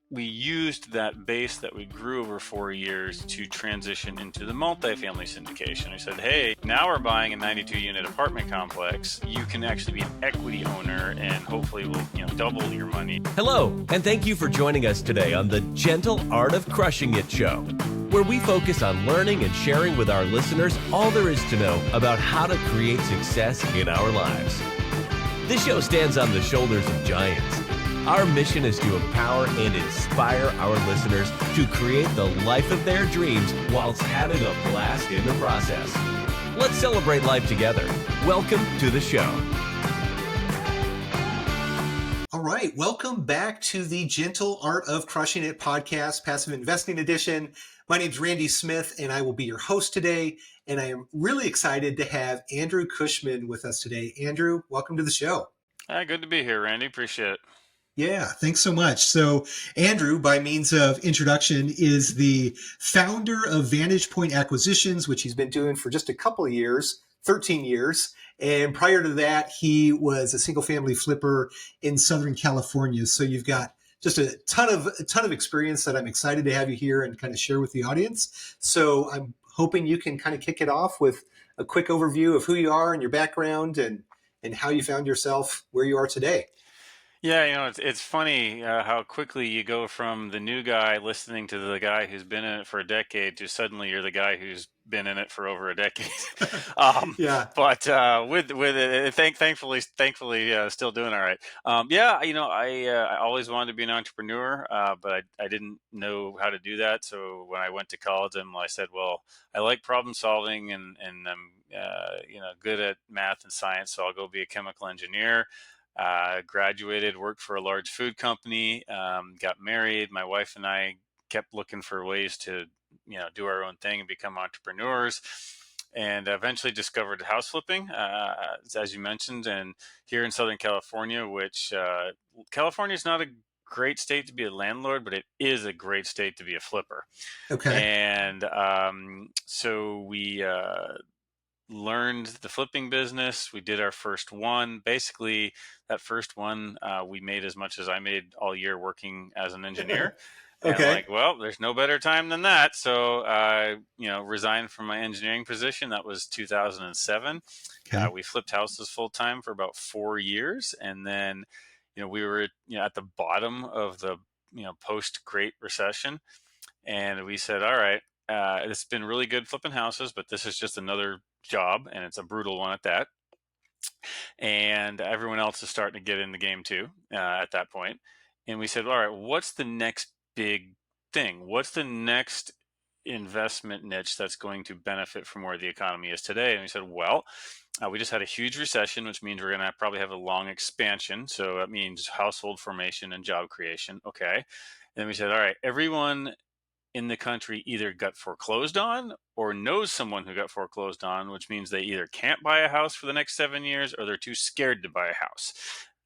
we used that base that we grew over 4 years to transition into the multifamily syndication. I said, hey, now we're buying a 92 unit apartment complex. You can actually be an equity owner and hopefully we'll double your money. Hello, and thank you for joining us today on the Gentle Art of Crushing It show, where we focus on learning and sharing with our listeners all there is to know about how to create success in our lives. This show stands on the shoulders of giants. Our mission is to empower and inspire our listeners to create the life of their dreams whilst having a blast in the process. Let's celebrate life together. Welcome to the show. All right. Welcome back to the Gentle Art of Crushing It podcast, Passive Investing Edition. My name's Randy Smith, and I will be your host today. And I am really excited to have Andrew Cushman with us today. Andrew, welcome to the show. Good to be here, Randy. Appreciate it. Yeah, thanks so much. So Andrew, by means of introduction, is the founder of Vantage Acquisitions, which he's been doing for just a couple of years, 13 years. And prior to that, he was a single family flipper in Southern California. So you've got just a ton of experience that I'm excited to have you here and kind of share with the audience. So I'm hoping you can kind of kick it off with a quick overview of who you are and your background and how you found yourself where you are today. Yeah, it's funny how quickly you go from the new guy listening to the guy who's been in it for a decade to suddenly you're the guy who's been in it for over a decade. Yeah. But with it, thankfully, still doing all right. I always wanted to be an entrepreneur, but I didn't know how to do that. So when I went to college, I said, well, I like problem solving and I'm good at math and science, so I'll go be a chemical engineer. Graduated, worked for a large food company, got married. My wife and I kept looking for ways to, do our own thing and become entrepreneurs, and eventually discovered house flipping, as you mentioned, and here in Southern California, which California is not a great state to be a landlord, but it is a great state to be a flipper. Okay. And so we learned the flipping business. We did our first one. Basically, that first one, we made as much as I made all year working as an engineer. Okay. And well, there's no better time than that. So I, resigned from my engineering position. That was 2007. Okay. We flipped houses full time for about 4 years. And then, we were, at the bottom of the, post Great Recession. And we said, all right, it's been really good flipping houses, but this is just another job, and it's a brutal one at that. And everyone else is starting to get in the game too at that point. And we said, all right, what's the next big thing? What's the next investment niche that's going to benefit from where the economy is today? And we said, well, we just had a huge recession, which means we're going to probably have a long expansion. So that means household formation and job creation. Okay. And then we said, all right, everyone in the country either got foreclosed on or knows someone who got foreclosed on, which means they either can't buy a house for the next 7 years or they're too scared to buy a house.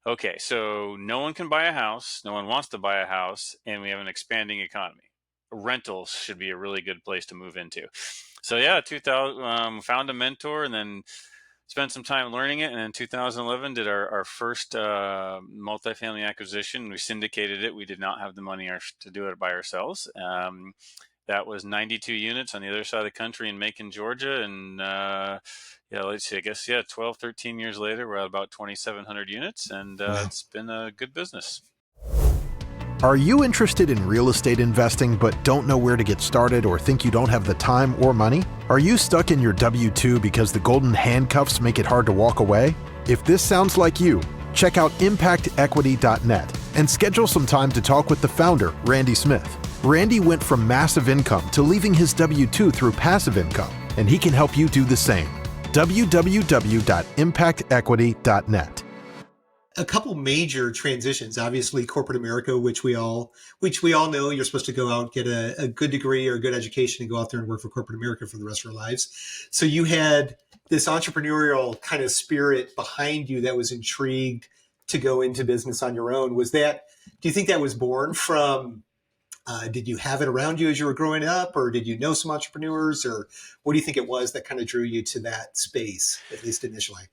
Okay, so no one can buy a house, no one wants to buy a house, and we have an expanding economy. Rentals should be a really good place to move into. So yeah, 2000 found a mentor and then spent some time learning it, and in 2011 did our first multifamily acquisition. We syndicated it. We did not have the money to do it by ourselves. That was 92 units on the other side of the country in Macon, Georgia. And let's see, 12, 13 years later, we're at about 2,700 units, and it's been a good business. Are you interested in real estate investing but don't know where to get started or think you don't have the time or money? Are you stuck in your W-2 because the golden handcuffs make it hard to walk away? If this sounds like you, check out impactequity.net and schedule some time to talk with the founder, Randy Smith. Randy went from massive income to leaving his W-2 through passive income, and he can help you do the same. www.impactequity.net. A couple major transitions, obviously corporate America, which we all know you're supposed to go out, get a good degree or a good education and go out there and work for corporate America for the rest of our lives. So you had this entrepreneurial kind of spirit behind you that was intrigued to go into business on your own. Do you think that was born from, did you have it around you as you were growing up, or did you know some entrepreneurs, or what do you think it was that kind of drew you to that space, at least initially?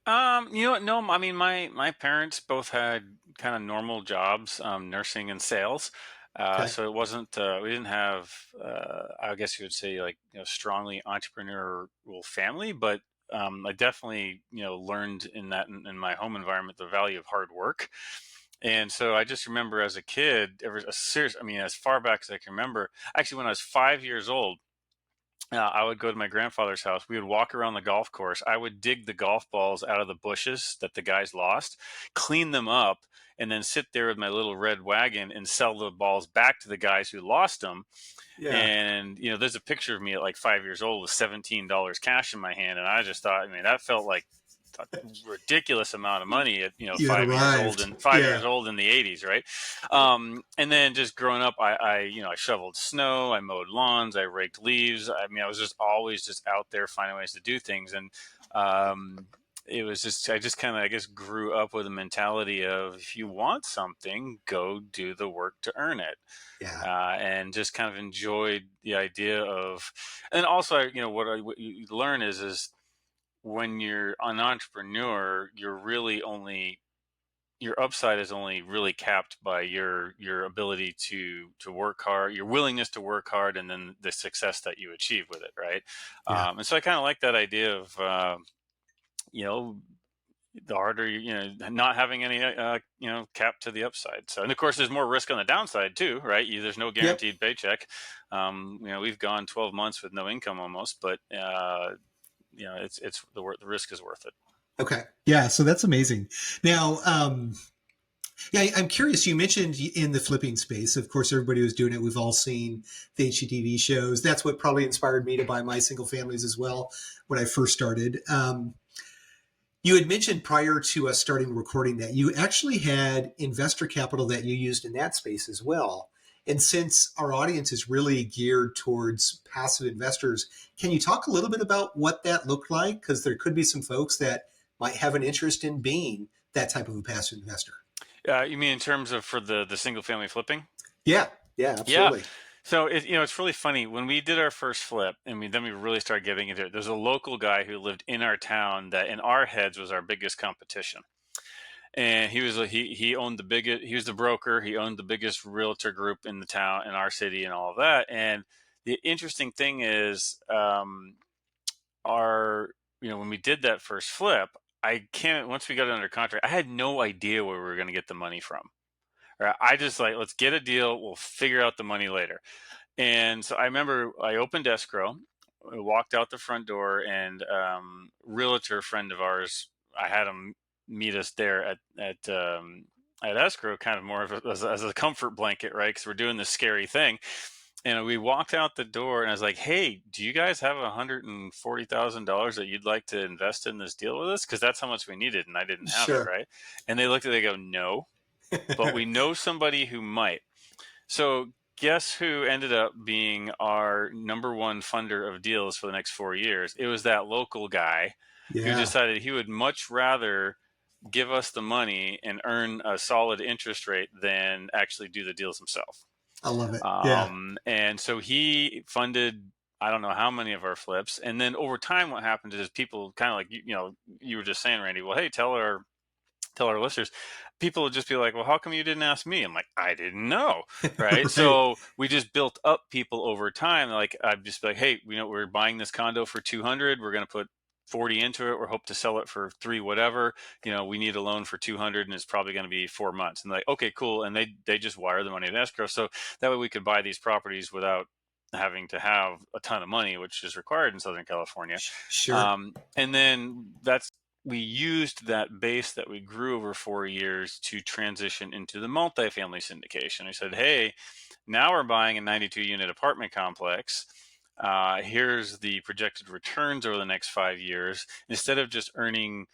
No, my parents both had kind of normal jobs, nursing and sales. Okay. So it wasn't, we didn't have, I guess you would say, like, strongly entrepreneurial family, but I definitely, learned in that, in my home environment, the value of hard work. And so I just remember as a kid, I mean, as far back as I can remember, actually, when I was 5 years old, I would go to my grandfather's house. We would walk around the golf course. I would dig the golf balls out of the bushes that the guys lost, clean them up, and then sit there with my little red wagon and sell the balls back to the guys who lost them. Yeah. And, there's a picture of me at like 5 years old with $17 cash in my hand. And I just thought, I mean, that felt like a ridiculous amount of money at, You had 5 years old, arrived. and 5 years Yeah. old in the 80s. Right. And then just growing up, I shoveled snow, I mowed lawns, I raked leaves. I mean, I was just always just out there finding ways to do things. And, it was just, I just kind of, I guess, grew up with a mentality of, if you want something, go do the work to earn it. Yeah. And just kind of enjoyed the idea of, and also, what you learn is when you're an entrepreneur, you're really only, your upside is only really capped by your ability to work hard, your willingness to work hard, and then the success that you achieve with it, right? Yeah. And so I kind of like that idea of, the harder not having any cap to the upside. So, and of course, there's more risk on the downside too, right? There's no Yep. guaranteed paycheck. We've gone 12 months with no income almost, but it's the risk is worth it. Okay. Yeah. So that's amazing. Now, yeah, I'm curious. You mentioned in the flipping space, of course, everybody was doing it. We've all seen the HGTV shows. That's what probably inspired me to buy my single families as well when I first started. You had mentioned prior to us starting recording that you actually had investor capital that you used in that space as well. And since our audience is really geared towards passive investors, can you talk a little bit about what that looked like? Because there could be some folks that might have an interest in being that type of a passive investor. You mean in terms of for the single family flipping? Yeah. Yeah, Yeah. absolutely. So it's really funny when we did our first flip, and then we really started getting into it. There's a local guy who lived in our town that, in our heads, was our biggest competition. And he owned the biggest. He was the broker. He owned the biggest realtor group in the town, in our city, and all of that. And the interesting thing is, when we did that first flip, once we got it under contract, I had no idea where we were going to get the money from. Right? I just let's get a deal. We'll figure out the money later. And so I remember I opened escrow, I walked out the front door, and realtor friend of ours, I had him meet us there at escrow, kind of more of as a comfort blanket, right? Because we're doing this scary thing. And we walked out the door, and I was like, "Hey, do you guys have $140,000 that you'd like to invest in this deal with us? Because that's how much we needed, and I didn't have it, Sure. right?" And they looked at it, they go, "No, but we know somebody who might." So guess who ended up being our number one funder of deals for the next 4 years? It was that local guy who Yeah. decided he would much rather give us the money and earn a solid interest rate than actually do the deals himself. I love it. Yeah. And so he funded, I don't know how many of our flips. And then over time, what happened is people kind of like, you were just saying, Randy, well, hey, tell our listeners, people would just be like, well, how come you didn't ask me? I'm like, I didn't know. Right. Right. So we just built up people over time. Like, I'd just be like, hey, we're buying this condo for 200. We're going to put 40 into it. We hope to sell it for 3, whatever. We need a loan for 200, and it's probably going to be 4 months. And like, okay, cool. And they just wire the money to escrow. So that way we could buy these properties without having to have a ton of money, which is required in Southern California. Sure. And then we used that base that we grew over 4 years to transition into the multifamily syndication. We said, hey, now we're buying a 92-unit apartment complex. Here's the projected returns over the next 5 years. Instead of just earning,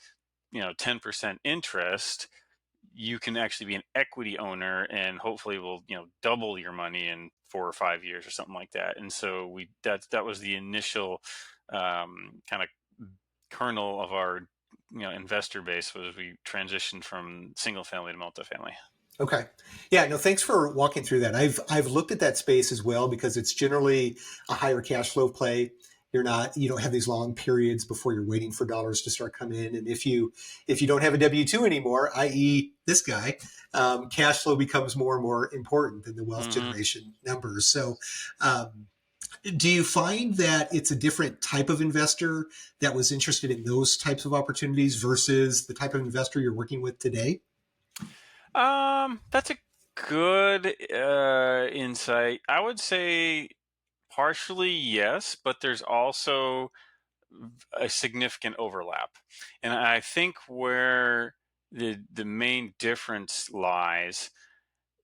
10% interest, you can actually be an equity owner, and hopefully will, double your money in 4 or 5 years or something like that. And so that was the initial kind of kernel of our investor base, was we transitioned from single family to multifamily. Okay. Yeah, no, thanks for walking through that. I've looked at that space as well, because it's generally a higher cash flow play. You don't have these long periods before you're waiting for dollars to start coming in. And if you don't have a W-2 anymore, i.e. this guy, cash flow becomes more and more important than the wealth generation numbers. So, do you find that it's a different type of investor that was interested in those types of opportunities versus the type of investor you're working with today? That's a good insight. I would say partially yes, but there's also a significant overlap. And I think where the main difference lies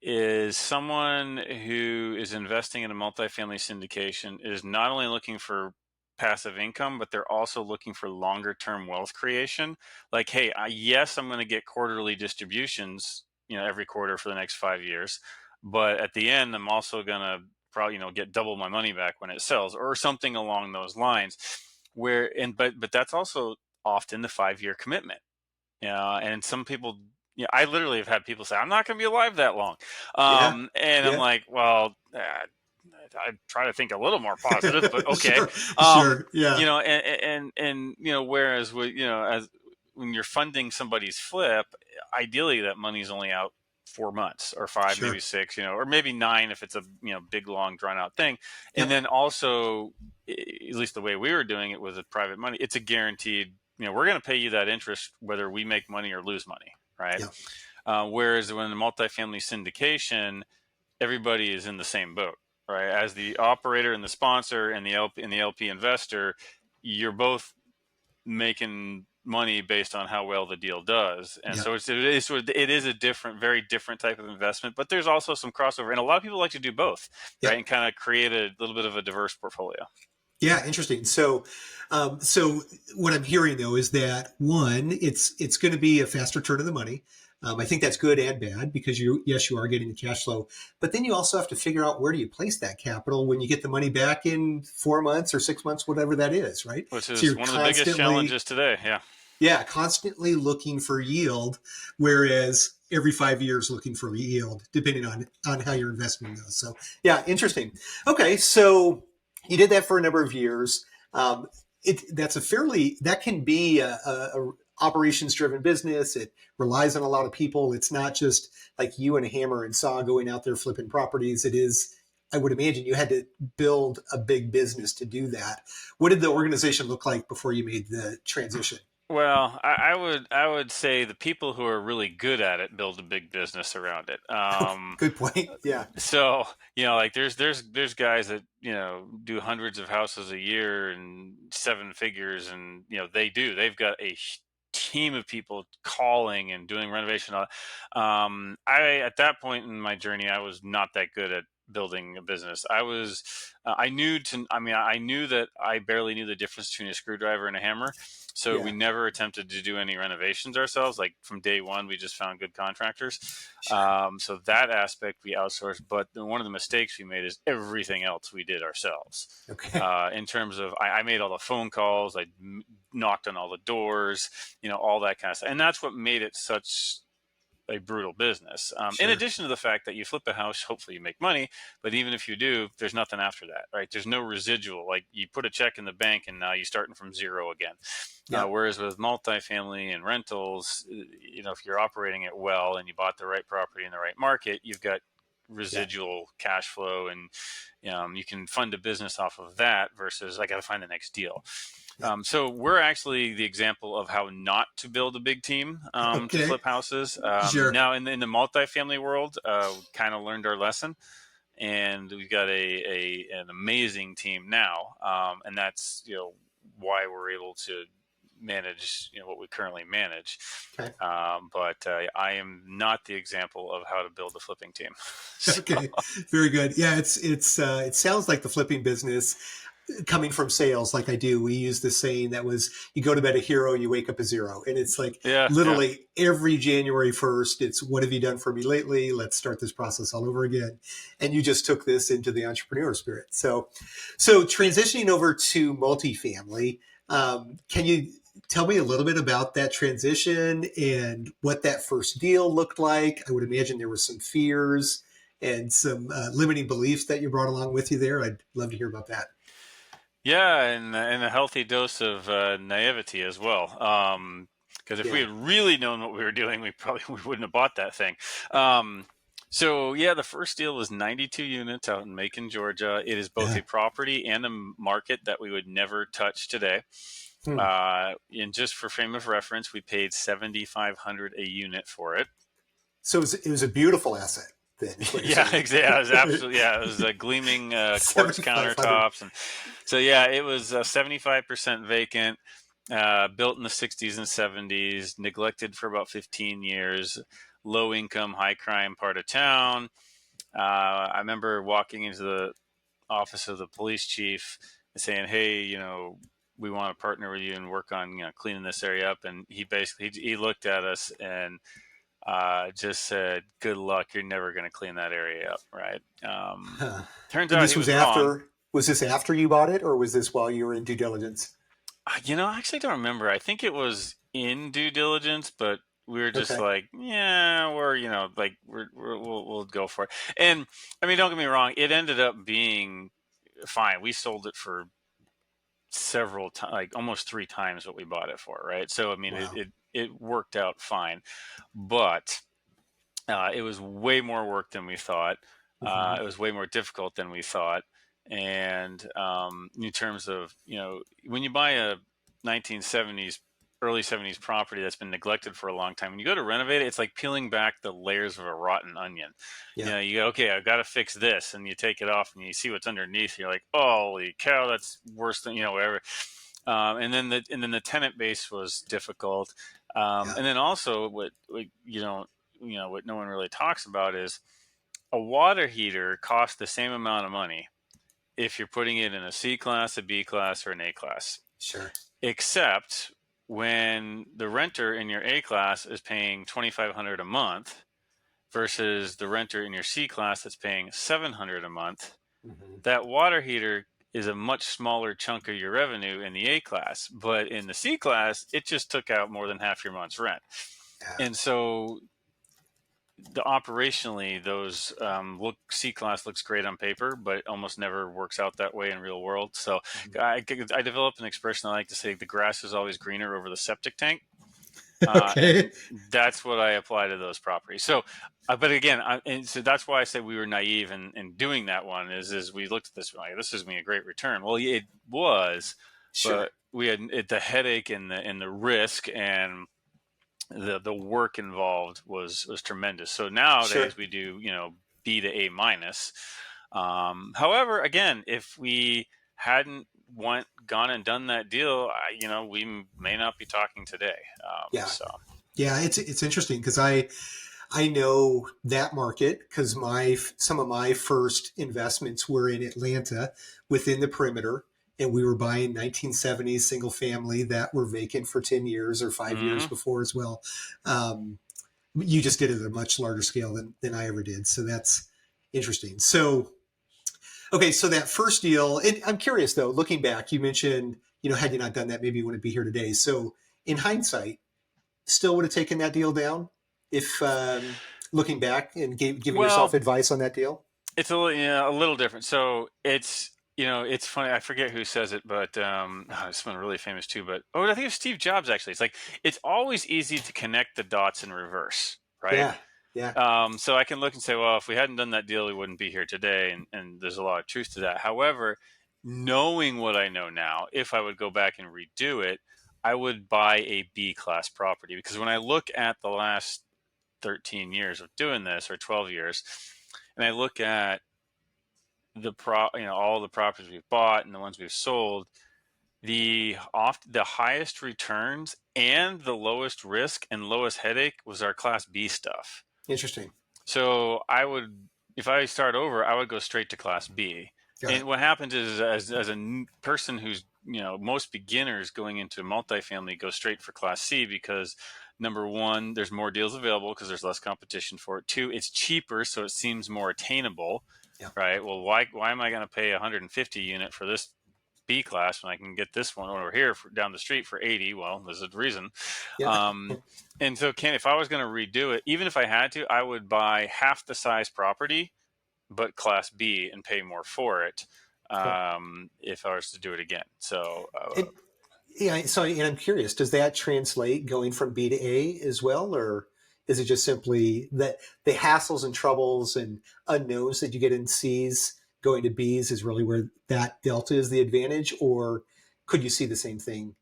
is someone who is investing in a multifamily syndication is not only looking for passive income, but they're also looking for longer term wealth creation. Like, hey, yes, I'm going to get quarterly distributions, every quarter for the next 5 years, but at the end, I'm also going to probably, get double my money back when it sells, or something along those lines. But that's also often the 5-year commitment. And some people, I literally have had people say, I'm not going to be alive that long. Yeah. And I'm like, well, I try to think a little more positive, but okay. Sure. Yeah. Whereas as when you're funding somebody's flip, ideally that money's only out 4 months or 5, Sure. maybe 6, or maybe 9 if it's a big long drawn out thing. Yep. And then also, at least the way we were doing it with private money, it's a guaranteed. We're going to pay you that interest whether we make money or lose money, right? Yep. Whereas when the multifamily syndication, everybody is in the same boat, right? As the operator and the sponsor and the LP investor, you're both making money based on how well the deal does. And so it is a very different type of investment, but there's also some crossover. And a lot of people like to do both, right? And kind of create a little bit of a diverse portfolio. Yeah, interesting. So what I'm hearing though is that one, it's going to be a faster turn of the money. I think that's good and bad because you are getting the cash flow, but then you also have to figure out where do you place that capital when you get the money back in 4 months or 6 months, whatever that is, right? Which is one of the biggest challenges today. Yeah. Yeah, constantly looking for yield, whereas every 5 years looking for yield, depending on how your investment goes. So yeah, interesting. Okay, so you did that for a number of years. That can be a operations driven business. It relies on a lot of people. It's not just like you and a hammer and saw going out there flipping properties. It is, I would imagine you had to build a big business to do that. What did the organization look like before you made the transition? Well, I would say the people who are really good at it build a big business around it. Good point. Yeah. So like there's guys that do hundreds of houses a year and 7 figures, and they've got a team of people calling and doing renovation. At that point in my journey, I was not that good at building a business. I knew that I barely knew the difference between a screwdriver and a hammer. So we never attempted to do any renovations ourselves. Like from day one, we just found good contractors. Sure. So that aspect we outsourced. But one of the mistakes we made is everything else we did ourselves. Okay. In terms of, I made all the phone calls, I knocked on all the doors, all that kind of stuff. And that's what made it such a brutal business. In addition to the fact that you flip a house, hopefully you make money, but even if you do, there's nothing after that, right? There's no residual. Like you put a check in the bank and now you're starting from zero again. Whereas with multifamily and rentals, if you're operating it well and you bought the right property in the right market, you've got residual cash flow, and you can fund a business off of that versus I got to find the next deal. So we're actually the example of how not to build a big team to flip houses. Now in the multifamily world, kind of learned our lesson, and we've got an amazing team now, and that's why we're able to manage what we currently manage. Okay. But I am not the example of how to build a flipping team. So. Okay, very good. Yeah, it sounds like the flipping business. Coming from sales like I do, we use this saying that was, you go to bed a hero, you wake up a zero. And it's like literally every January 1st, it's what have you done for me lately? Let's start this process all over again. And you just took this into the entrepreneur spirit. So transitioning over to multifamily, can you tell me a little bit about that transition and what that first deal looked like? I would imagine there were some fears and some limiting beliefs that you brought along with you there. I'd love to hear about that. Yeah, and a healthy dose of naivety as well. Because if we Yeah. had really known what we were doing, we wouldn't have bought that thing. Um, so yeah, the first deal was 92 units out in Macon, Georgia. It is both Yeah. a property and a market that we would never touch today. Hmm. And just for frame of reference, we paid 7,500 a unit for it. So it was a beautiful asset then, is what you're Yeah, saying. exactly. It was absolutely, yeah. It was gleaming quartz 7,500. countertops, and so yeah, it was 75% vacant, built in the 60s and 70s, neglected for about 15 years, low income, high crime part of town. I remember walking into the office of the police chief and saying, "Hey, we want to partner with you and work on cleaning this area up." And he basically he looked at us and just said, "Good luck. You're never going to clean that area up." Right. Huh. Turns And out this he was was wrong. after, was this after you bought it, or was this while you were in due diligence? I actually don't remember. I think it was in due diligence, but we were just Okay. like, yeah, like we'll go for it. And I mean, don't get me wrong, it ended up being fine. We sold it for several times, like almost three times what we bought it for, right? So I mean, Wow. it worked out fine, but it was way more work than we thought. Hmm. It was way more difficult than we thought. And in terms of, when you buy a 1970s, early 70s property that's been neglected for a long time, when you go to renovate it, it's like peeling back the layers of a rotten onion. Yeah. You go, okay, I've got to fix this. And you take it off and you see what's underneath. You're like, holy cow, that's worse than, whatever. And then the tenant base was difficult. Yeah. And then also what no one really talks about is a water heater costs the same amount of money if you're putting it in a C class, a B class, or an A class, Sure. except when the renter in your A class is paying $2,500 a month versus the renter in your C class that's paying $700 a month. Hmm. That water heater is a much smaller chunk of your revenue in the A class, but in the C class, it just took out more than half your month's rent. Yeah. And so operationally, those C class looks great on paper, but it almost never works out that way in real world. So I developed an expression I like to say: the grass is always greener over the septic tank, Okay. and that's what I apply to those properties. So, but again, and so that's why I said we were naive in doing that one. Is we looked at this like, this is me a great return. Well, it was, Sure. but we had the headache and the risk and the work involved was tremendous. So Sure. nowadays we do B to A minus. However, again, if we hadn't gone and done that deal, we may not be talking today. Yeah. So Yeah. It's interesting because I know that market because some of my first investments were in Atlanta within the perimeter, and we were buying 1970s single family that were vacant for 10 years or 5 years mhm. before as well. Um, you just did it at a much larger scale than I ever did, so that's interesting. So okay, so that first deal, and I'm curious though, looking back, you mentioned had you not done that, maybe you wouldn't be here today. So in hindsight, still would have taken that deal down if looking back and giving yourself Well, advice on that deal? it's a little different. So it's funny. I forget who says it, but it's someone really famous too. But I think it's Steve Jobs actually. It's like it's always easy to connect the dots in reverse, right? Yeah, yeah, So I can look and say, well, if we hadn't done that deal, we wouldn't be here today. And there's a lot of truth to that. However, knowing what I know now, if I would go back and redo it, I would buy a B class property because when I look at the last 13 years of doing this or 12 years, and I look at all the properties we've bought and the ones we've sold, the highest returns and the lowest risk and lowest headache was our class B stuff. interesting. So if I start over, I would go straight to class B. Got And it. what happens is, as person who's, most beginners going into multifamily go straight for class C because number one, there's more deals available because there's less competition for it. Two, it's cheaper, so it seems more attainable, Yeah, right? Well, why am I going to pay 150 unit for this B class when I can get this one over here down the street for 80? Well, there's a reason. yeah, Um, and so, if I was going to redo it, even if I had to, I would buy half the size property, but class B and pay more for it. Okay. if I was to do it again. So It, yeah. So, and I'm curious, does that translate going from B to A as well, or is it just simply that the hassles and troubles and unknowns that you get in C's going to B's is really where that delta is the advantage, or could you see the same thing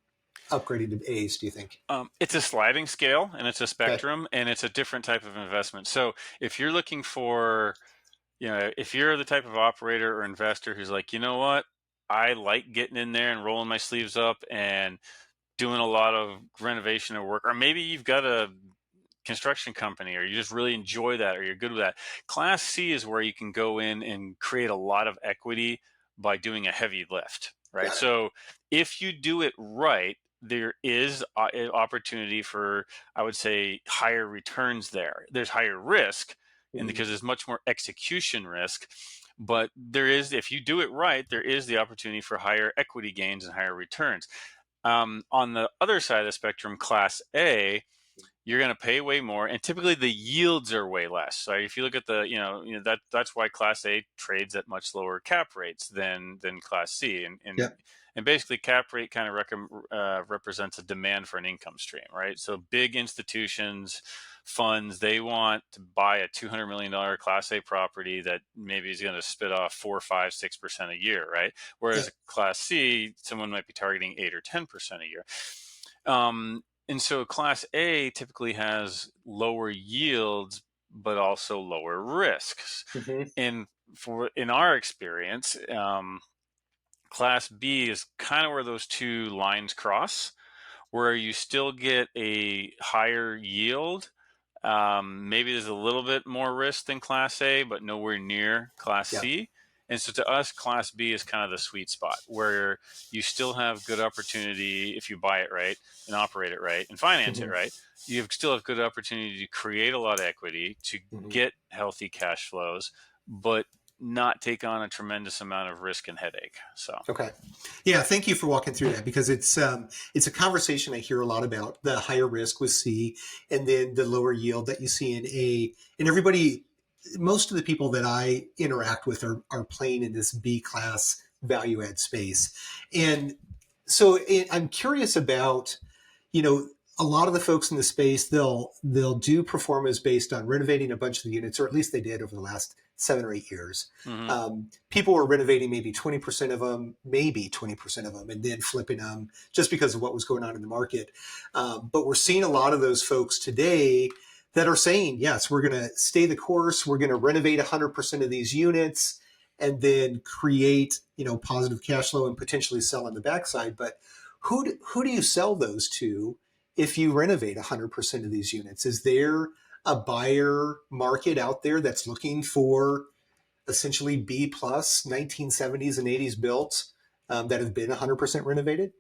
upgrading to A's? Do you think? it's a sliding scale and it's a Okay. spectrum and it's a different type of investment. So if you're looking for, if you're the type of operator or investor who's like, you know what, I like getting in there and rolling my sleeves up and doing a lot of renovation or work, or maybe you've got a construction company or you just really enjoy that or you're good with that. Class C is where you can go in and create a lot of equity by doing a heavy lift, right? Got it. So if you do it right, there is an opportunity for, I would say, higher returns there. There's higher risk, and Mhm. because there's much more execution risk, but there is, if you do it right, there is the opportunity for higher equity gains and higher returns. On the other side of the spectrum, Class A, you're going to pay way more, and typically the yields are way less. So if you look at the, that's why Class A trades at much lower cap rates than Class C, Yep. and basically cap rate kind of represents a demand for an income stream, right? So big institutions, funds, they want to buy a $200 million Class A property that maybe is going to spit off 4, 5, 6% a year, right? Whereas Yep. a Class C, someone might be targeting 8 or 10% a year. And so Class A typically has lower yields, but also lower risks. Hmm. And in our experience, Class B is kind of where those two lines cross, where you still get a higher yield. Maybe there's a little bit more risk than Class A, but nowhere near Class Yep. C. And so to us, Class B is kind of the sweet spot where you still have good opportunity if you buy it right and operate it right and finance it Hmm. right. Still have good opportunity to create a lot of equity, to Hmm. get healthy cash flows, but not take on a tremendous amount of risk and headache. So, Okay. Yeah, thank you for walking through that because it's a conversation I hear a lot about the higher risk with C and then the lower yield that you see in A. And everybody, most of the people that I interact with are playing in this B class value add space. And so I'm curious about, you know, a lot of the folks in the space, they'll do performance based on renovating a bunch of the units, or at least they did over the last 7 or 8 years. mm-hmm. People were renovating maybe 20% of them, maybe 20% of them, and then flipping them just because of what was going on in the market. But we're seeing a lot of those folks today that are saying, yes, we're going to stay the course. We're going to renovate 100% of these units and then create, positive cash flow and potentially sell on the backside. But who do you sell those to if you renovate 100% of these units? Is there a buyer market out there that's looking for essentially B plus 1970s and 80s built that have been 100% renovated?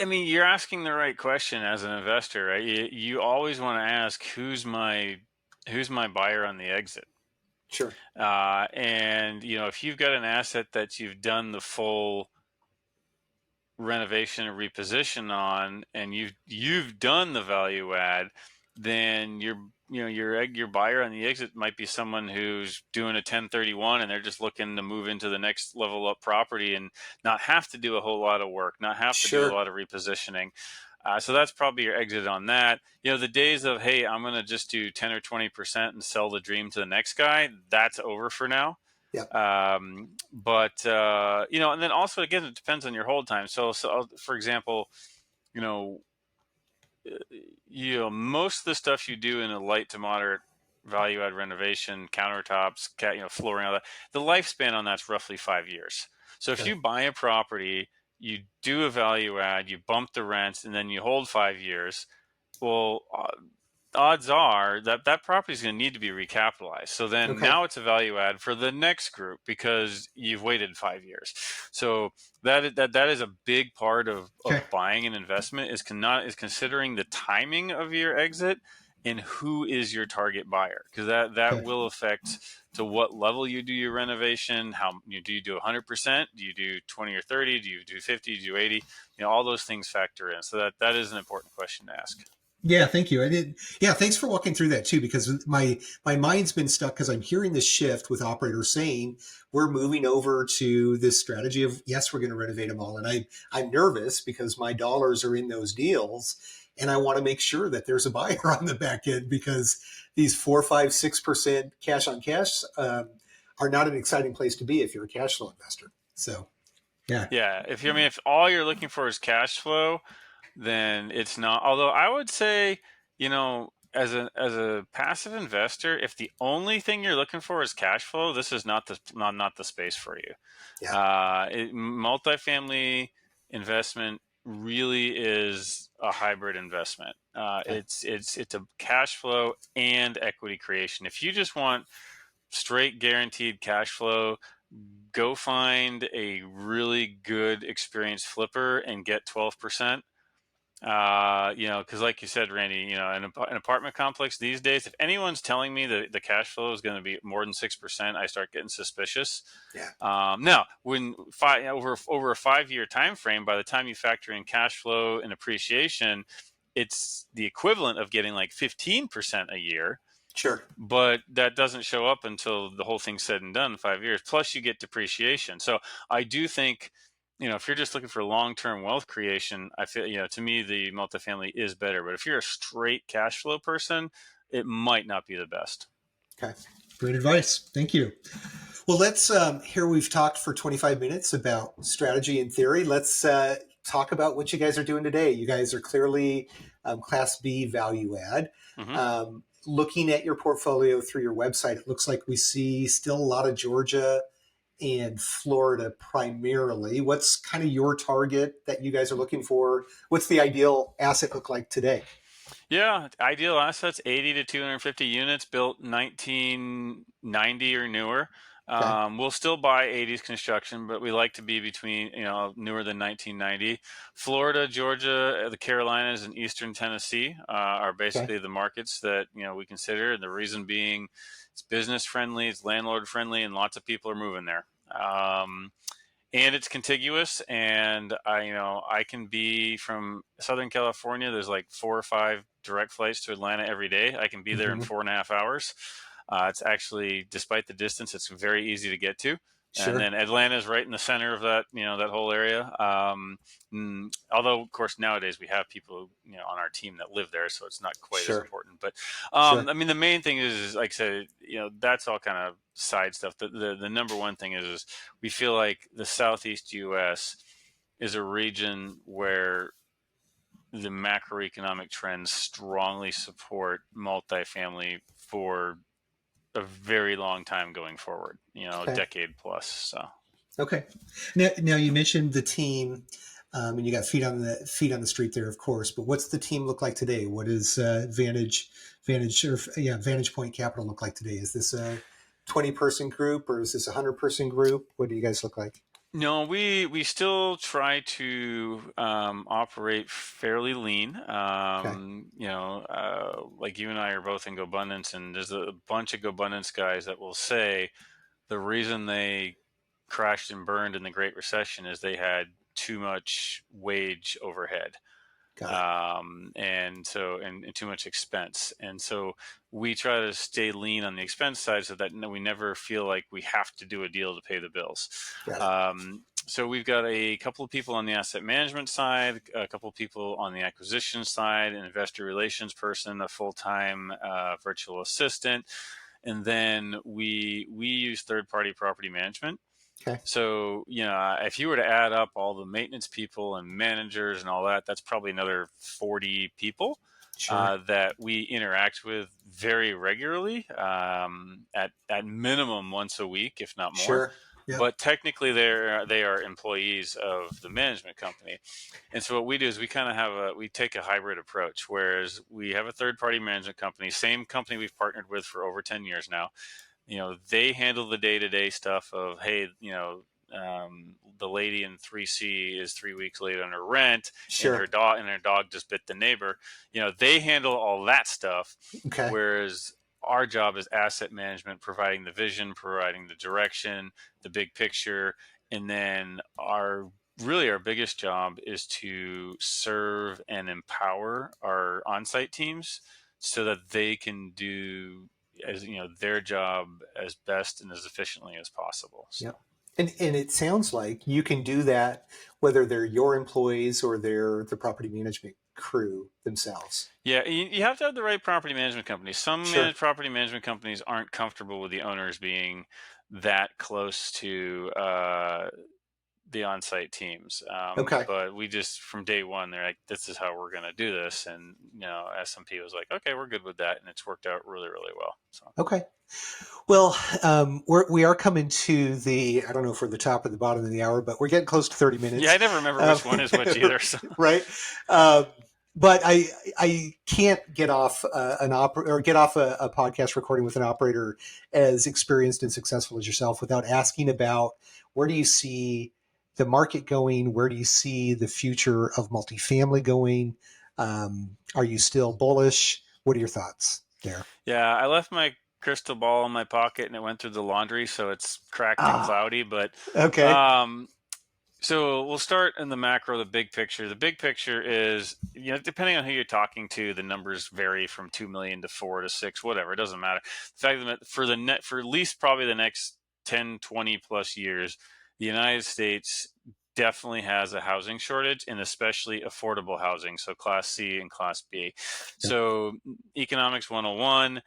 I mean, you're asking the right question as an investor, right? You always want to ask who's my buyer on the exit. Sure. And if you've got an asset that you've done the full renovation and reposition on, and you've done the value add, then your buyer on the exit might be someone who's doing a 1031 and they're just looking to move into the next level up property and not have to do a whole lot of work, not have to do a Sure. lot of repositioning. So that's probably your exit on that. The days of, hey, I'm going to just do 10 or 20% and sell the dream to the next guy, that's over for now. Yeah. And then also, again, it depends on your hold time. So for example, you know, most of the stuff you do in a light to moderate value add renovation, countertops, flooring, all that, the lifespan on that's roughly 5 years. So if Okay. you buy a property, you do a value add, you bump the rents, and then you hold 5 years, well, odds are that property is going to need to be recapitalized. So then Okay. now it's a value add for the next group because you've waited 5 years. So that is a big part of Okay. buying an investment is considering the timing of your exit and who is your target buyer, because that Okay. will affect to what level you do your renovation. How do you do 100%? Do you do 20 or 30? Do you do 50? Do you do 80? All those things factor in. So that is an important question to ask. Yeah, thank you. I did. Yeah, thanks for walking through that too, because my mind's been stuck because I'm hearing this shift with operators saying we're moving over to this strategy of yes, we're going to renovate them all, and I'm nervous because my dollars are in those deals, and I want to make sure that there's a buyer on the back end because these 4, 5, 6% cash on cash are not an exciting place to be if you're a cash flow investor. So yeah, Yeah, if all you're looking for is cash flow, then it's not. Although I would say, as a passive investor, if the only thing you're looking for is cash flow, this is not the space for you. yeah, Multifamily investment really is a hybrid investment. okay, It's a cash flow and equity creation. If you just want straight guaranteed cash flow, go find a really good experienced flipper and get 12%. Because like you said, Randy, an apartment complex these days, if anyone's telling me that the cash flow is going to be more than 6%, I start getting suspicious. yeah, Now, when over a 5 year time frame, by the time you factor in cash flow and appreciation, it's the equivalent of getting like 15% a year, sure, but that doesn't show up until the whole thing's said and done in 5 years. Plus, you get depreciation. So I do think, if you're just looking for long-term wealth creation, I feel, to me, the multifamily is better. But if you're a straight cash flow person, it might not be the best. okay. Great advice. Thank you. Well, let's here we've talked for 25 minutes about strategy and theory. Let's talk about what you guys are doing today. You guys are clearly Class B value add. Hmm. Looking at your portfolio through your website, it looks like we see still a lot of Georgia and Florida primarily. What's kind of your target that you guys are looking for? What's the ideal asset look like today? Yeah, ideal assets, 80 to 250 units, built 1990 or newer. Okay. We'll still buy 80s construction, but we like to be between, newer than 1990. Florida, Georgia, the Carolinas, and Eastern Tennessee are Okay. basically the markets that, we consider. And the reason being it's business friendly, it's landlord friendly, and lots of people are moving there. And it's contiguous, and I can be from Southern California. There's like 4 or 5 direct flights to Atlanta every day. I can be there in Hmm. 4.5 hours. It's actually, despite the distance, it's very easy to get to. And Sure. then Atlanta is right in the center of that, that whole area. Although, of course, nowadays we have people, on our team that live there, so it's not quite as Sure. important. But Sure. I mean, the main thing is, like I said, that's all kind of side stuff. The number one thing is we feel like the Southeast U.S. is a region where the macroeconomic trends strongly support multifamily for a very long time going forward, a Okay. decade plus. So Okay. Now you mentioned the team, and you got feet on the street there, of course. But what's the team look like today? What is Vantage Point Capital look like today? Is this a 20-person group or is this a 100-person group? What do you guys look like? no, we still try to operate fairly lean. Okay. Like you and I are both in GoBundance, and there's a bunch of GoBundance guys that will say the reason they crashed and burned in the Great Recession is they had too much wage overhead, Got it. and too much expense. And so we try to stay lean on the expense side so that we never feel like we have to do a deal to pay the bills. Got it. So we've got a couple of people on the asset management side, a couple of people on the acquisition side, an investor relations person, a full-time virtual assistant, and then we use third-party property management. Okay. So, if you were to add up all the maintenance people and managers and all that, that's probably another 40 people Sure. that we interact with very regularly, at minimum once a week, if not more. Sure. Yep. But technically, they are employees of the management company. And so what we do is we take a hybrid approach, whereas we have a third party management company, same company we've partnered with for over 10 years now. They handle the day-to-day stuff of, hey, the lady in 3C is 3 weeks late on her rent, and Sure. her dog just bit the neighbor. They handle all that stuff, Okay. whereas our job is asset management, providing the vision, providing the direction, the big picture, and then our really our biggest job is to serve and empower our on-site teams so that they can do, as their job as best and as efficiently as possible. So Yep. And it sounds like you can do that whether they're your employees or they're the property management crew themselves. yeah, you have to have the right property management company. Some Sure. property management companies aren't comfortable with the owners being that close to the on-site teams. Okay. But we just, from day one, they're like, this is how we're going to do this. And, S&P was like, okay, we're good with that. And it's worked out really, really well. So, Okay. Well, we are coming to the, I don't know if we're the top or the bottom of the hour, but we're getting close to 30 yeah, I minutes. never remember which one is which either. So, Right. Um, but I can't get off get off a podcast recording with an operator as experienced and successful as yourself without asking about where do you see the market going? Where do you see the future of multifamily going? Are you still bullish? What are your thoughts there? yeah, I left my crystal ball in my pocket and it went through the laundry. So it's cracked and Ah, cloudy. But okay. um, so we'll start in the macro, the big picture. The big picture is, depending on who you're talking to, the numbers vary from 2 million to 4 to 6, whatever. It doesn't matter. The fact that for at least probably the next 10, 20 plus years, the United States definitely has a housing shortage, and especially affordable housing. So class C and class B. Yep. So economics 101,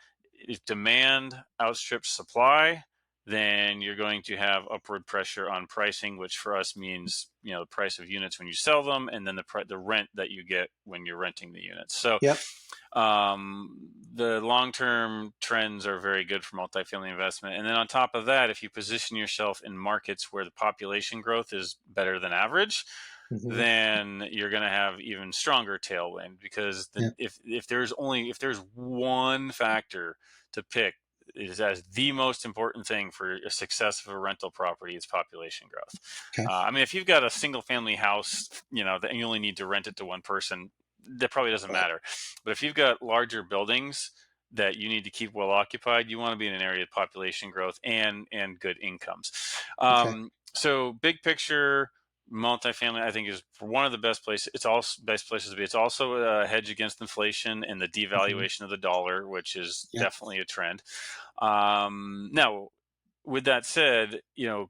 if demand outstrips supply, then you're going to have upward pressure on pricing, which for us means the price of units when you sell them, and then the rent that you get when you're renting the units. So Yep. the long-term trends are very good for multifamily investment. And then on top of that, if you position yourself in markets where the population growth is better than average, Mm-hmm. then you're going to have even stronger tailwind, because Yep. if there's one factor to pick is as the most important thing for a success of a rental property, is population growth. Okay. I mean, if you've got a single family house, that you only need to rent it to one person, that probably doesn't Right. matter. But if you've got larger buildings that you need to keep well occupied, you want to be in an area of population growth and good incomes. Okay. So big picture, multifamily, I think, is one of the best places. It's also best places to be. It's also a hedge against inflation and the Mm-hmm. devaluation of the dollar, which is Yep. definitely a trend. Now, with that said,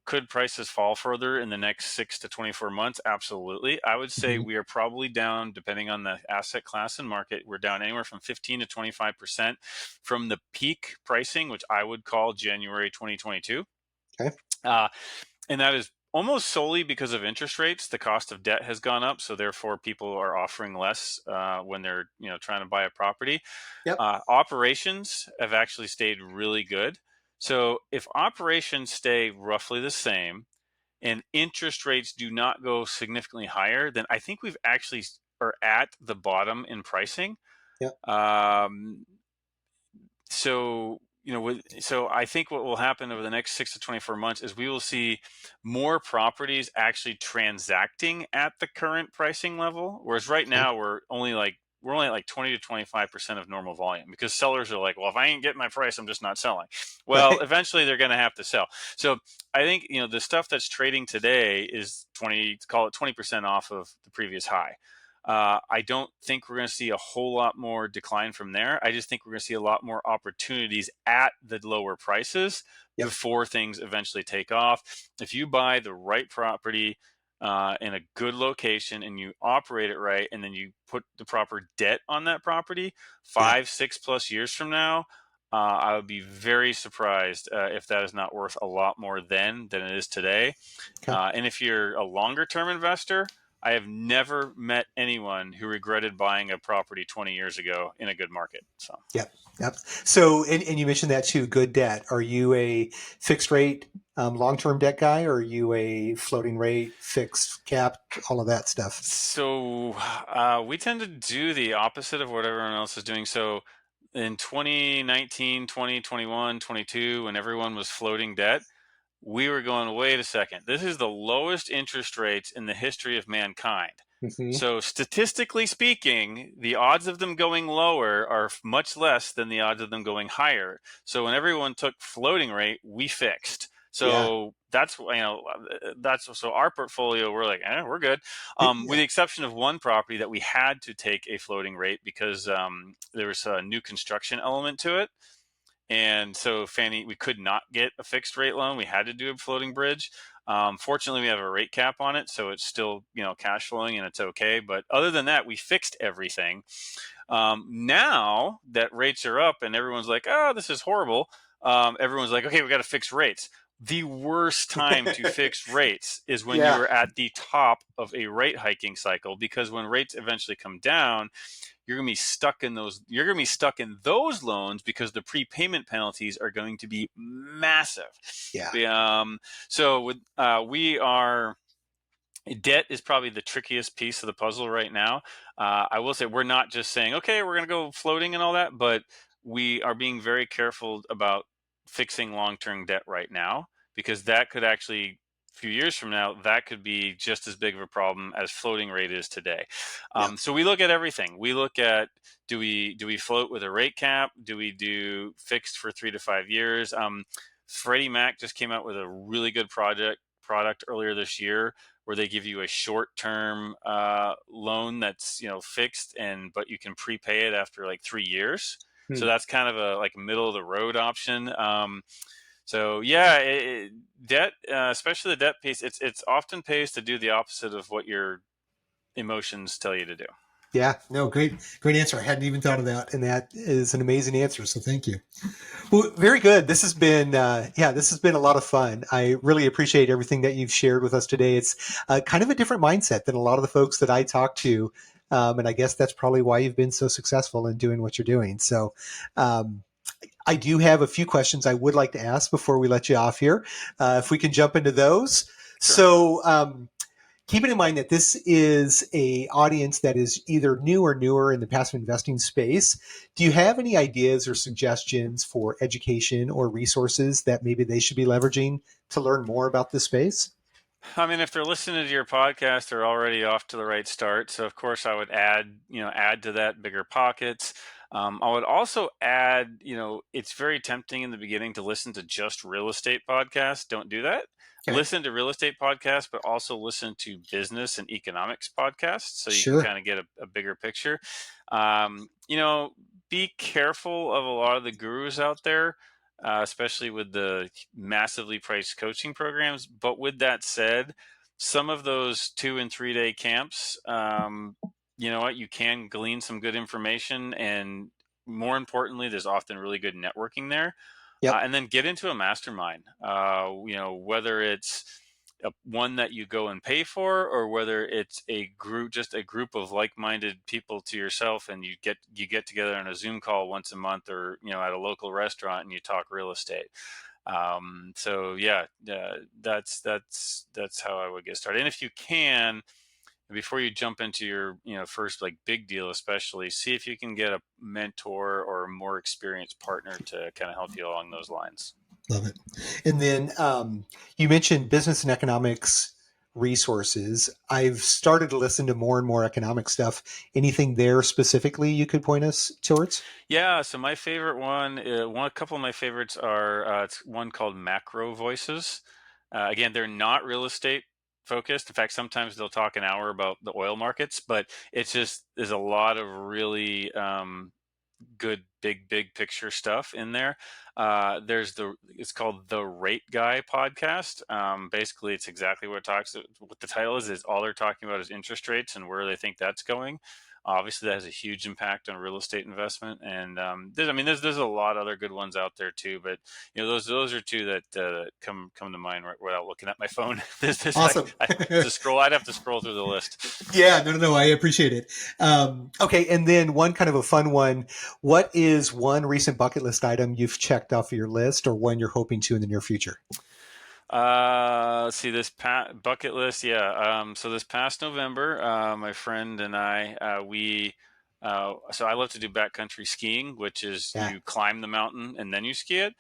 could prices fall further in the next 6 to 24 months? Absolutely. I would say Mm-hmm. we are probably down, depending on the asset class and market, we're down anywhere from 15 to 25% from the peak pricing, which I would call January 2022. Okay. And that is almost solely because of interest rates. The cost of debt has gone up, so therefore people are offering less when they're trying to buy a property. Yep. Operations have actually stayed really good. So if operations stay roughly the same and interest rates do not go significantly higher, then I think we've actually are at the bottom in pricing. Yep. So so I think what will happen over the next 6 to 24 months is we will see more properties actually transacting at the current pricing level, whereas right Okay. now we're only like 20 to 25% of normal volume, because sellers are like, well, if I ain't getting my price, I'm just not selling. Well, Right. eventually they're going to have to sell. So I think the stuff that's trading today is 20% off of the previous high. I don't think we're going to see a whole lot more decline from there. I just think we're going to see a lot more opportunities at the lower prices Yep. before things eventually take off. If you buy the right property in a good location and you operate it right, and then you put the proper debt on that property, Yeah. 5-6+ years from now, I would be very surprised if that is not worth a lot more then than it is today. Okay. And if you're a longer term investor, I have never met anyone who regretted buying a property 20 years ago in a good market. So, Yep. Yep. So, and you mentioned that too, good debt. Are you a fixed rate, long-term debt guy, or are you a floating rate, fixed cap, all of that stuff? so we tend to do the opposite of what everyone else is doing. So in 2019, 2021, 22, when everyone was floating debt, we were going, wait a second, this is the lowest interest rates in the history of mankind. Mm-hmm. So statistically speaking, the odds of them going lower are much less than the odds of them going higher. So when everyone took floating rate, we fixed. Yeah. So so our portfolio, we're like, we're good. With Yeah. the exception of one property that we had to take a floating rate because there was a new construction element to it. And so we could not get a fixed rate loan. We had to do a floating bridge. Fortunately, we have a rate cap on it, so it's still cash flowing and it's okay. But other than that, we fixed everything. Now that rates are up and everyone's like, oh, this is horrible. Everyone's like, okay, we got to fix rates. The worst time to fix rates is when Yeah. you're at the top of a rate hiking cycle, because when rates eventually come down, you're going to be stuck in those loans because the prepayment penalties are going to be massive. Yeah. So with we are debt is probably the trickiest piece of the puzzle right now. I will say we're not just saying, okay, we're going to go floating and all that, but we are being very careful about fixing long-term debt right now, because that could actually, a few years from now, that could be just as big of a problem as floating rate is today. Yeah. So we look at everything. We look at, do we float with a rate cap? Do we do fixed for 3 to 5 years? Freddie Mac just came out with a really good product earlier this year, where they give you a short-term loan that's fixed, but you can prepay it after like 3 years. So that's kind of a middle of the road option. So yeah, debt, especially the debt piece, it's often pays to do the opposite of what your emotions tell you to do. Yeah, no, great answer. I hadn't even thought of that, and that is an amazing answer. So thank you. Well, very good. This has been, this has been a lot of fun. I really appreciate everything that you've shared with us today. It's kind of a different mindset than a lot of the folks that I talk to, and I guess that's probably why you've been so successful in doing what you're doing. So, I do have a few questions I would like to ask before we let you off here. If we can jump into those. Sure. So, keeping in mind that this is a audience that is either new or newer in the passive investing space, do you have any ideas or suggestions for education or resources that maybe they should be leveraging to learn more about this space? I mean, if they're listening to your podcast, they're already off to the right start. So of course I would add to that bigger pockets. I would also add, it's very tempting in the beginning to listen to just real estate podcasts. Don't do that. Okay. Listen to real estate podcasts, but also listen to business and economics podcasts, so you Sure. can kind of get a bigger picture. Be careful of a lot of the gurus out there, especially with the massively priced coaching programs. But with that said, some of those 2 and 3 day camps, you know what, you can glean some good information, and more importantly, there's often really good networking there. Yep. And then get into a mastermind, whether it's one that you go and pay for, or whether it's just a group of like-minded people to yourself, and you get together on a Zoom call once a month, or at a local restaurant, and you talk real estate. So yeah, that's how I would get started. And if you can, before you jump into your first big deal, especially, see if you can get a mentor or a more experienced partner to kind of help you along those lines. Love it. And then you mentioned business and economics resources. I've started to listen to more and more economic stuff. Anything there specifically you could point us towards? Yeah, so my favorite a couple of my favorites are it's one called Macro Voices. Again, they're not real estate focused. In fact, sometimes they'll talk an hour about the oil markets, but there's a lot of really good big picture stuff in there. It's called the Rate Guy podcast. Basically, it's exactly what the title is all they're talking about is interest rates and where they think that's going. Obviously, that has a huge impact on real estate investment, and there's a lot of other good ones out there too. But those are two that come to mind without looking at my phone. Awesome. I'd have to scroll through the list. Yeah, no, I appreciate it. Okay, and then one kind of a fun one. What is one recent bucket list item you've checked off your list, or one you're hoping to in the near future? Let's see, this bucket list. Yeah. So this past November, my friend and I, so I love to do backcountry skiing, which is Yeah. you climb the mountain and then you ski it.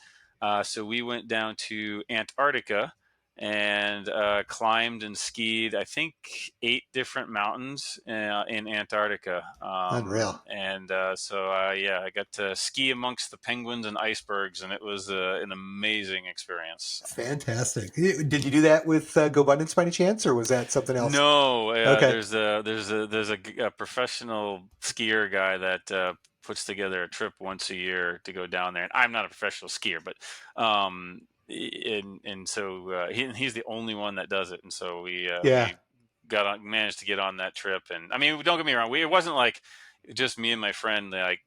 So we went down to Antarctica and climbed and skied, I think, 8 different mountains in Antarctica. Unreal. And yeah, I got to ski amongst the penguins and icebergs, and it was an amazing experience. Fantastic. Did you do that with GoBundance by any chance, or was that something else? No, Okay. there's a professional skier guy that puts together a trip once a year to go down there. And I'm not a professional skier, but so he's the only one that does it. And so we Yeah. managed to get on that trip. And I mean, don't get me wrong, it wasn't like just me and my friend, like,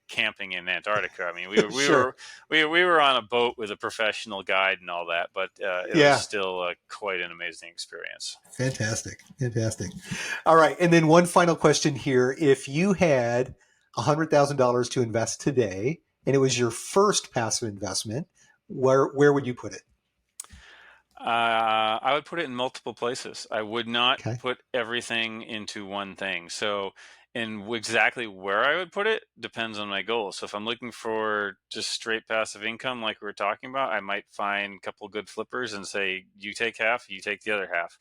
camping in Antarctica. I mean, Sure. we were on a boat with a professional guide and all that, but it Yeah. was still quite an amazing experience. Fantastic. All right. And then one final question here. If you had $100,000 to invest today and it was your first passive investment, where would you put it? I would put it in multiple places. I would not Okay. put everything into one thing. So, and exactly where I would put it depends on my goals. So if I'm looking for just straight passive income, like we were talking about, I might find a couple good flippers and say, you take half, you take the other half.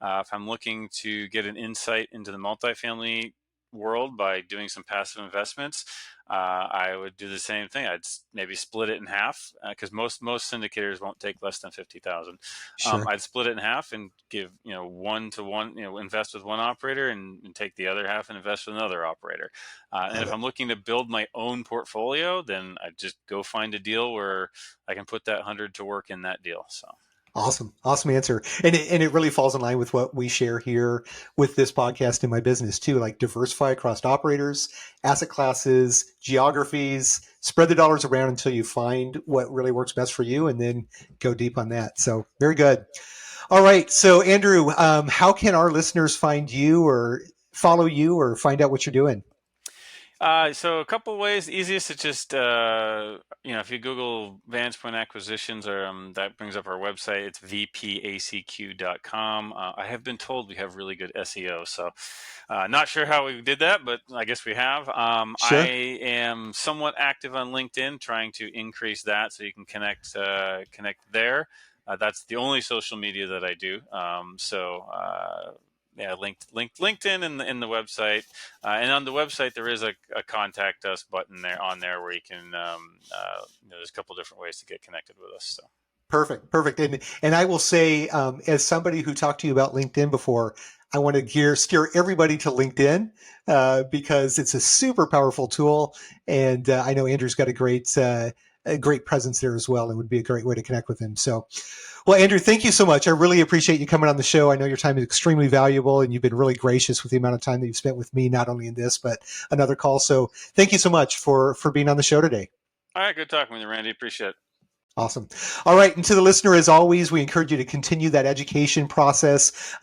If I'm looking to get an insight into the multifamily world by doing some passive investments, I would do the same thing. I'd maybe split it in half, because most syndicators won't take less than 50,000. Sure. I'd split it in half and give 1 to 1, invest with one operator and take the other half and invest with another operator. And if I'm looking to build my own portfolio, then I just go find a deal where I can put that 100 to work in that deal. So. Awesome answer. And it really falls in line with what we share here with this podcast in my business too, like diversify across operators, asset classes, geographies, spread the dollars around until you find what really works best for you, and then go deep on that. So very good. All right. So Andrew, how can our listeners find you or follow you or find out what you're doing? So a couple ways. The easiest is just, if you Google Vantage Point Acquisitions, or that brings up our website. It's vpacq.com. I have been told we have really good SEO, so not sure how we did that, but I guess we have. Sure. I am somewhat active on LinkedIn, trying to increase that so you can connect there. That's the only social media that I do. LinkedIn in the website, and on the website there is a contact us button there where you can. There's a couple different ways to get connected with us. So. Perfect. And I will say, as somebody who talked to you about LinkedIn before, I want to steer everybody to LinkedIn because it's a super powerful tool, and I know Andrew's got a great presence there as well, and would be a great way to connect with him. So. Well, Andrew, thank you so much. I really appreciate you coming on the show. I know your time is extremely valuable, and you've been really gracious with the amount of time that you've spent with me, not only in this, but another call. So thank you so much for being on the show today. All right. Good talking with you, Randy. Appreciate it. Awesome. All right. And to the listener, as always, we encourage you to continue that education process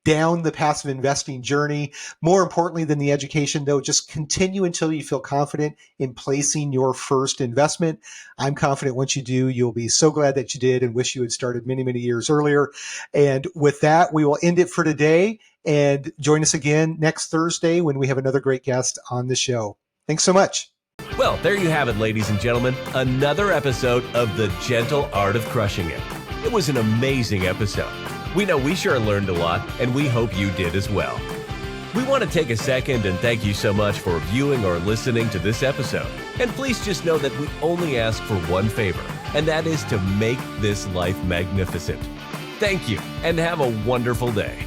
down the passive investing journey. More importantly than the education, though, just continue until you feel confident in placing your first investment. I'm confident once you do, you'll be so glad that you did and wish you had started many, many years earlier. And with that, we will end it for today, and join us again next Thursday when we have another great guest on the show. Thanks so much. Well, there you have it, ladies and gentlemen. Another episode of The Gentle Art of Crushing It. It was an amazing episode. We know we sure learned a lot, and we hope you did as well. We want to take a second and thank you so much for viewing or listening to this episode. And please just know that we only ask for one favor, and that is to make this life magnificent. Thank you, and have a wonderful day.